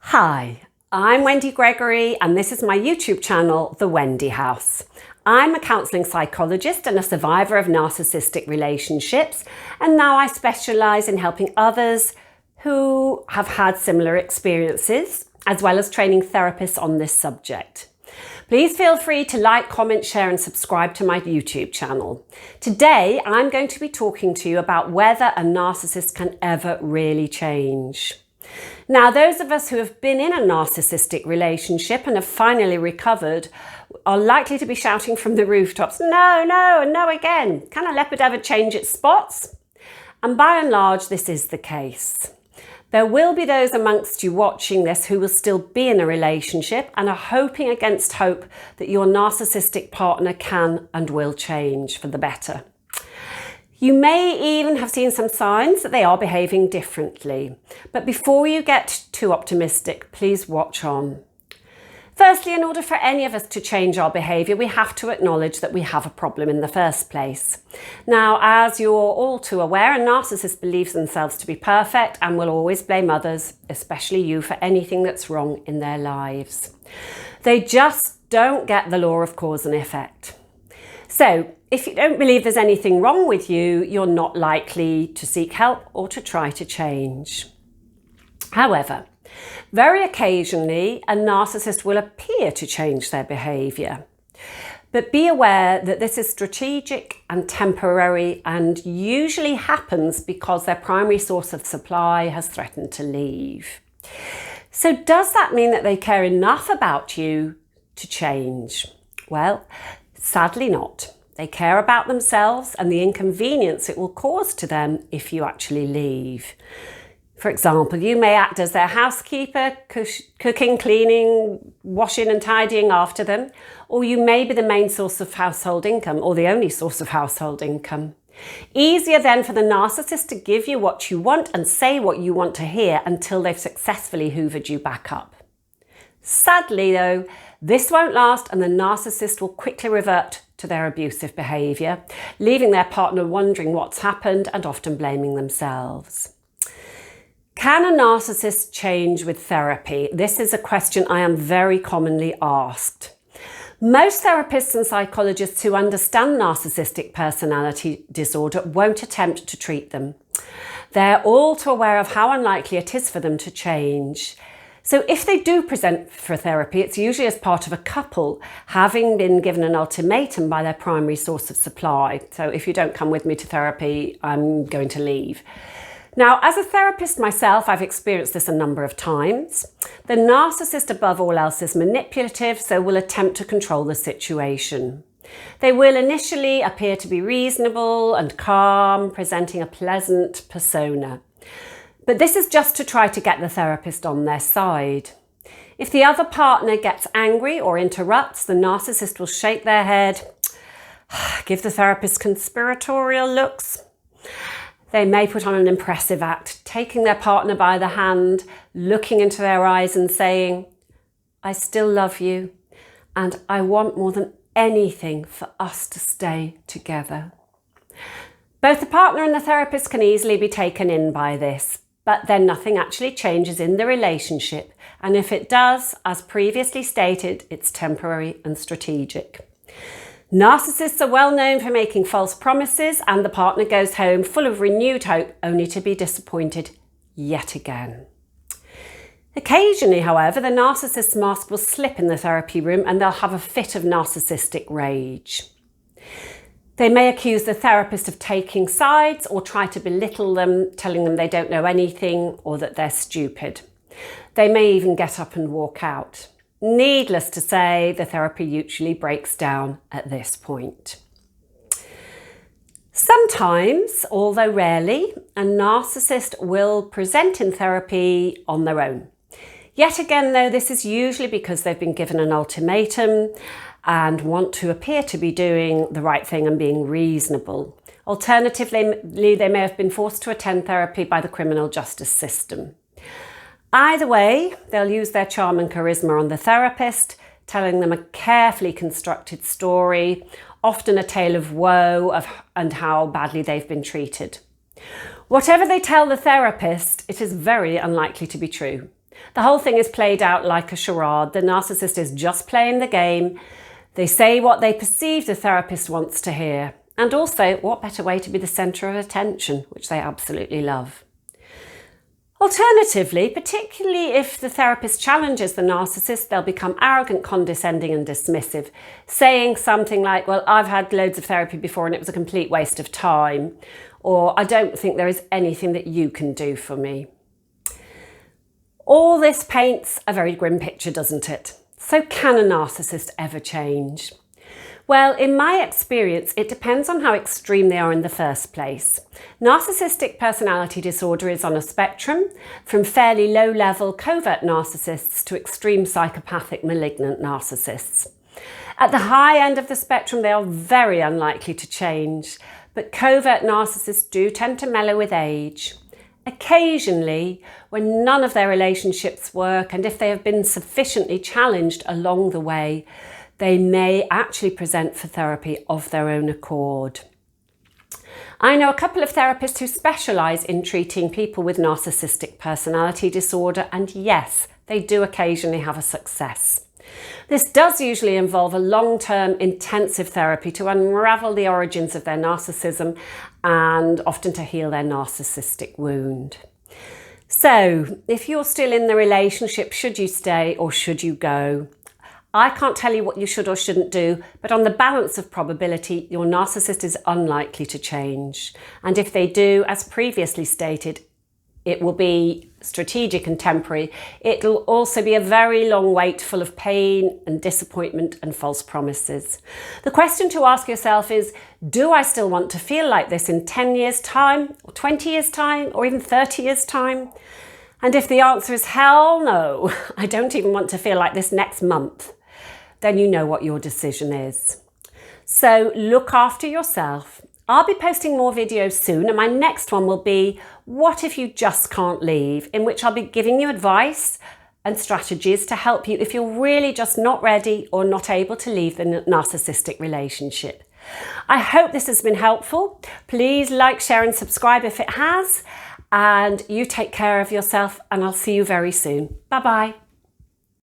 Hi, I'm Wendy Gregory and this is my YouTube channel, The Wendy House. I'm a counselling psychologist and a survivor of narcissistic relationships, and now I specialise in helping others who have had similar experiences, as well as training therapists on this subject. Please feel free to like, comment, share and subscribe to my YouTube channel. Today, I'm going to be talking to you about whether a narcissist can ever really change. Now, those of us who have been in a narcissistic relationship and have finally recovered are likely to be shouting from the rooftops, no, no, and no again. Can a leopard ever change its spots? And by and large, this is the case. There will be those amongst you watching this who will still be in a relationship and are hoping against hope that your narcissistic partner can and will change for the better. You may even have seen some signs that they are behaving differently. But before you get too optimistic, please watch on. Firstly, in order for any of us to change our behaviour, we have to acknowledge that we have a problem in the first place. Now, as you're all too aware, a narcissist believes themselves to be perfect and will always blame others, especially you, for anything that's wrong in their lives. They just don't get the law of cause and effect. So, if you don't believe there's anything wrong with you, you're not likely to seek help or to try to change. However, very occasionally, a narcissist will appear to change their behaviour. But be aware that this is strategic and temporary and usually happens because their primary source of supply has threatened to leave. So does that mean that they care enough about you to change? Well, sadly not. They care about themselves and the inconvenience it will cause to them if you actually leave. For example, you may act as their housekeeper, cooking, cleaning, washing and tidying after them, or you may be the main source of household income or the only source of household income. Easier then for the narcissist to give you what you want and say what you want to hear until they've successfully hoovered you back up. Sadly though, this won't last and the narcissist will quickly revert to their abusive behaviour, leaving their partner wondering what's happened and often blaming themselves. Can a narcissist change with therapy? This is a question I am very commonly asked. Most therapists and psychologists who understand narcissistic personality disorder won't attempt to treat them. They're all too aware of how unlikely it is for them to change. So if they do present for therapy, it's usually as part of a couple having been given an ultimatum by their primary source of supply. So if you don't come with me to therapy, I'm going to leave. Now, as a therapist myself, I've experienced this a number of times. The narcissist, above all else, is manipulative, so will attempt to control the situation. They will initially appear to be reasonable and calm, presenting a pleasant persona. But this is just to try to get the therapist on their side. If the other partner gets angry or interrupts, the narcissist will shake their head, give the therapist conspiratorial looks. They may put on an impressive act, taking their partner by the hand, looking into their eyes and saying, I still love you and I want more than anything for us to stay together. Both the partner and the therapist can easily be taken in by this, but then nothing actually changes in the relationship. And if it does, as previously stated, it's temporary and strategic. Narcissists are well known for making false promises and the partner goes home full of renewed hope only to be disappointed yet again. Occasionally, however, the narcissist's mask will slip in the therapy room and they'll have a fit of narcissistic rage. They may accuse the therapist of taking sides or try to belittle them, telling them they don't know anything or that they're stupid. They may even get up and walk out. Needless to say, the therapy usually breaks down at this point. Sometimes, although rarely, a narcissist will present in therapy on their own. Yet again, though, this is usually because they've been given an ultimatum and want to appear to be doing the right thing and being reasonable. Alternatively, they may have been forced to attend therapy by the criminal justice system. Either way, they'll use their charm and charisma on the therapist, telling them a carefully constructed story, often a tale of woe and how badly they've been treated. Whatever they tell the therapist, it is very unlikely to be true. The whole thing is played out like a charade. The narcissist is just playing the game. They say what they perceive the therapist wants to hear. And also, what better way to be the centre of attention, which they absolutely love. Alternatively, particularly if the therapist challenges the narcissist, they'll become arrogant, condescending and dismissive, saying something like, well, I've had loads of therapy before and it was a complete waste of time, or I don't think there is anything that you can do for me. All this paints a very grim picture, doesn't it? So can a narcissist ever change? Well, in my experience, it depends on how extreme they are in the first place. Narcissistic personality disorder is on a spectrum, from fairly low-level covert narcissists to extreme psychopathic malignant narcissists. At the high end of the spectrum, they are very unlikely to change, but covert narcissists do tend to mellow with age. Occasionally, when none of their relationships work and if they have been sufficiently challenged along the way, they may actually present for therapy of their own accord. I know a couple of therapists who specialise in treating people with narcissistic personality disorder, and yes, they do occasionally have a success. This does usually involve a long-term intensive therapy to unravel the origins of their narcissism and often to heal their narcissistic wound. So, if you're still in the relationship, should you stay or should you go? I can't tell you what you should or shouldn't do, but on the balance of probability, your narcissist is unlikely to change. And if they do, as previously stated, it will be strategic and temporary. It'll also be a very long wait full of pain and disappointment and false promises. The question to ask yourself is, do I still want to feel like this in 10 years' time, or 20 years' time, or even 30 years' time? And if the answer is hell no, I don't even want to feel like this next month, then you know what your decision is. So look after yourself. I'll be posting more videos soon, and my next one will be What If You Just Can't Leave, in which I'll be giving you advice and strategies to help you if you're really just not ready or not able to leave the narcissistic relationship. I hope this has been helpful. Please like, share and subscribe if it has, and you take care of yourself, and I'll see you very soon. Bye-bye.